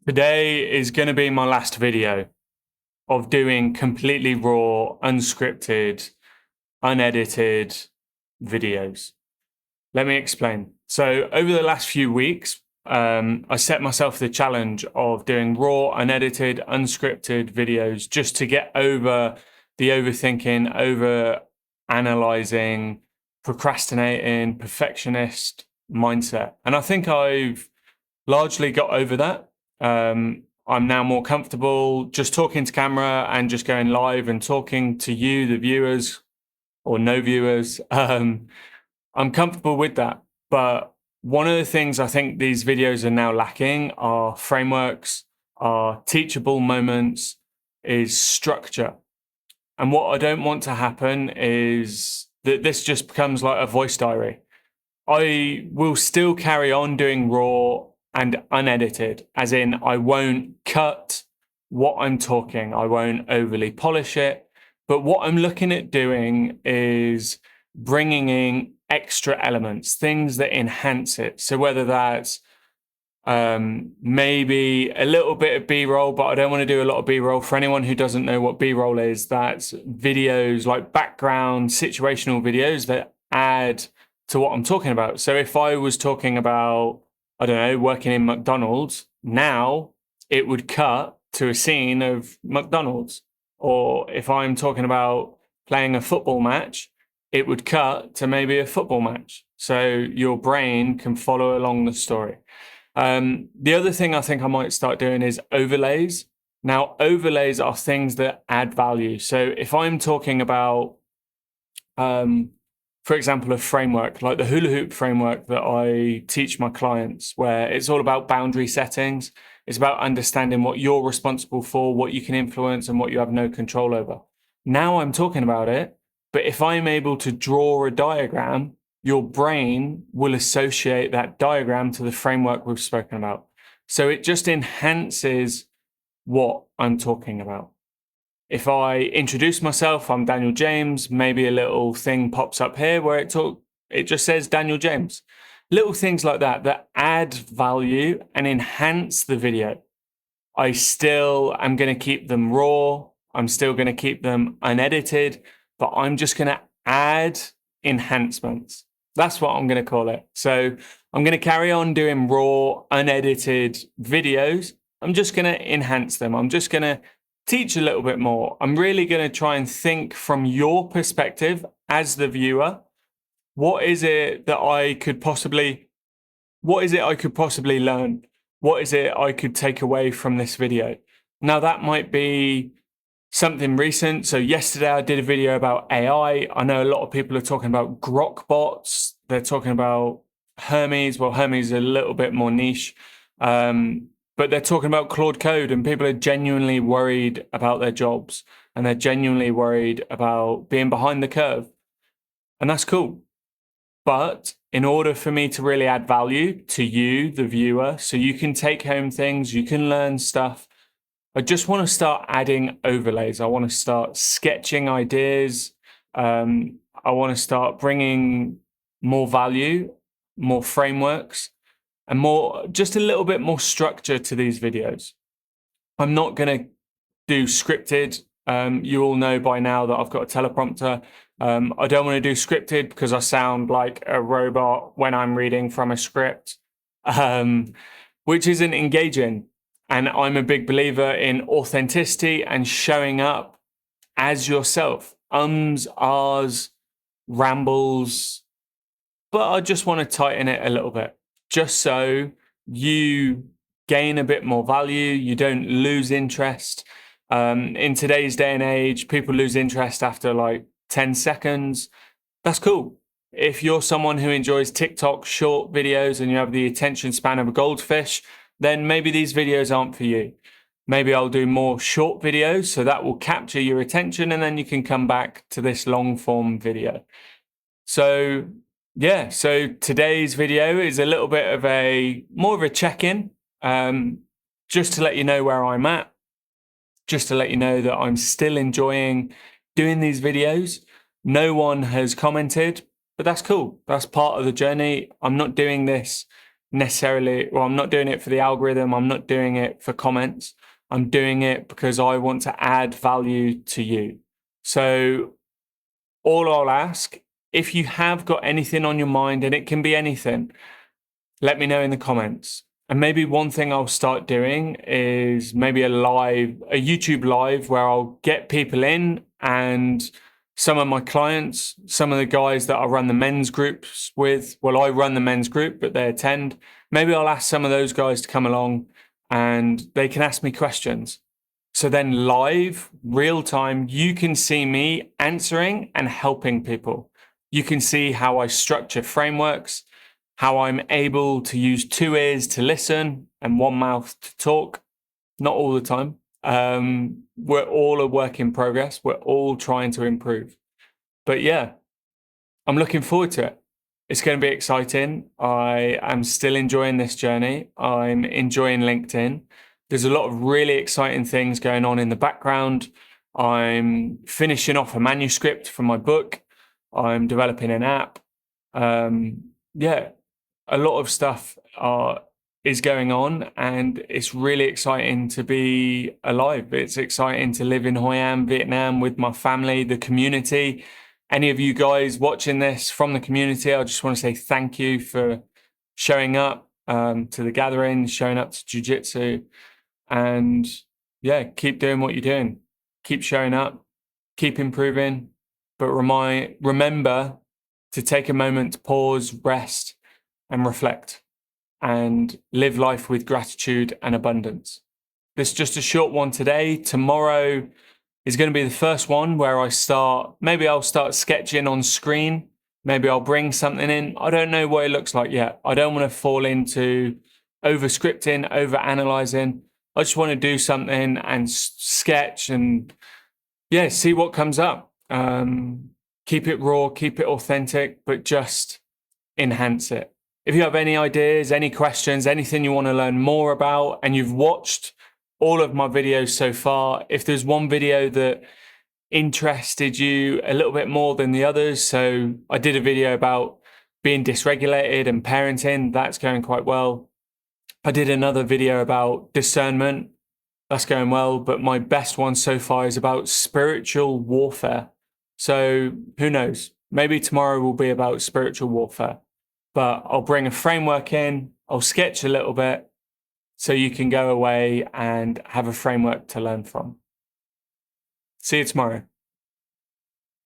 Today is going to be my last video of doing completely raw, unscripted, unedited videos. Let me explain. So over the last few weeks, I set myself the challenge of doing raw, unedited, unscripted videos just to get over the overthinking, over analyzing, procrastinating, perfectionist mindset. And I think I've largely got over that. I'm now more comfortable just talking to camera and just going live and talking to you, the viewers or no viewers. I'm comfortable with that. But one of the things I think these videos are now lacking are frameworks, are teachable moments, is structure. And what I don't want to happen is that this just becomes like a voice diary. I will still carry on doing raw and unedited, as in I won't cut what I'm talking, I won't overly polish it. But what I'm looking at doing is bringing in extra elements, things that enhance it. So whether that's maybe a little bit of B-roll, but I don't want to do a lot of B-roll. For anyone who doesn't know what B-roll is, that's videos like background situational videos that add to what I'm talking about. So if I was talking about, I don't know, working in McDonald's, now it would cut to a scene of McDonald's. Or if I'm talking about playing a football match, it would cut to maybe a football match. So your brain can follow along the story. The other thing I think I might start doing is overlays. Now, overlays are things that add value. So if I'm talking about, for example, a framework like the hula hoop framework that I teach my clients, where it's all about boundary settings. It's about understanding what you're responsible for, what you can influence, and what you have no control over. Now I'm talking about it, but if I'm able to draw a diagram, your brain will associate that diagram to the framework we've spoken about. So it just enhances what I'm talking about. If I introduce myself, I'm Daniel James, maybe a little thing pops up here where it just says Daniel James. Little things like that add value and enhance the video. I still am going to keep them raw. I'm still going to keep them unedited, but I'm just going to add enhancements. That's what I'm going to call it. So I'm going to carry on doing raw, unedited videos. I'm just going to enhance them. I'm just going to teach a little bit more. I'm really going to try and think from your perspective as the viewer. What is it I could possibly learn? What is it I could take away from this video? Now that might be something recent. So yesterday I did a video about AI. I know a lot of people are talking about Grok bots. They're talking about Hermes. Well, Hermes is a little bit more niche. But they're talking about Claude Code, and people are genuinely worried about their jobs, and they're genuinely worried about being behind the curve. And that's cool. But in order for me to really add value to you, the viewer, so you can take home things, you can learn stuff, I just want to start adding overlays. I want to start sketching ideas. I want to start bringing more value, more frameworks, and just a little bit more structure to these videos. I'm not going to do scripted. You all know by now that I've got a teleprompter. I don't want to do scripted because I sound like a robot when I'm reading from a script, which isn't engaging. And I'm a big believer in authenticity and showing up as yourself. Ahs, rambles, but I just want to tighten it a little bit, just so you gain a bit more value, you don't lose interest. In today's day and age, people lose interest after like 10 seconds. That's cool. If you're someone who enjoys TikTok short videos and you have the attention span of a goldfish, then maybe these videos aren't for you. Maybe I'll do more short videos so that will capture your attention, and then you can come back to this long form video. So yeah, so today's video is a little bit of more of a check-in, just to let you know where I'm at, just to let you know that I'm still enjoying doing these videos. No one has commented, but that's cool. That's part of the journey. I'm not doing this necessarily, well, I'm not doing it for the algorithm. I'm not doing it for comments. I'm doing it because I want to add value to you. So all I'll ask, if you have got anything on your mind, and it can be anything, let me know in the comments. And maybe one thing I'll start doing is maybe a YouTube live where I'll get people in, and some of my clients, some of the guys that I run the men's groups with, well, I run the men's group, but they attend. Maybe I'll ask some of those guys to come along and they can ask me questions. So then live, real time, you can see me answering and helping people. You can see how I structure frameworks, how I'm able to use 2 ears to listen and 1 mouth to talk. Not all the time. We're all a work in progress. We're all trying to improve. But yeah, I'm looking forward to it. It's going to be exciting. I am still enjoying this journey. I'm enjoying LinkedIn. There's a lot of really exciting things going on in the background. I'm finishing off a manuscript for my book. I'm developing an app. Yeah, a lot of stuff is going on, and it's really exciting to be alive. It's exciting to live in Hoi An, Vietnam with my family, the community. Any of you guys watching this from the community, I just want to say thank you for showing up to the gathering, showing up to jiu-jitsu, and yeah, keep doing what you're doing. Keep showing up, keep improving, but remember to take a moment to pause, rest, and reflect, and live life with gratitude and abundance. This is just a short one today. Tomorrow is going to be the first one where I'll start sketching on screen. Maybe I'll bring something in. I don't know what it looks like yet. I don't want to fall into over scripting, over analyzing. I just want to do something and sketch and yeah, see what comes up. Keep it raw, keep it authentic, but just enhance it. If you have any ideas, any questions, anything you want to learn more about, and you've watched all of my videos so far, if there's one video that interested you a little bit more than the others, so I did a video about being dysregulated and parenting, that's going quite well. I did another video about discernment, that's going well, but my best one so far is about spiritual warfare. So who knows? Maybe tomorrow will be about spiritual warfare, but I'll bring a framework in, I'll sketch a little bit so you can go away and have a framework to learn from. See you tomorrow.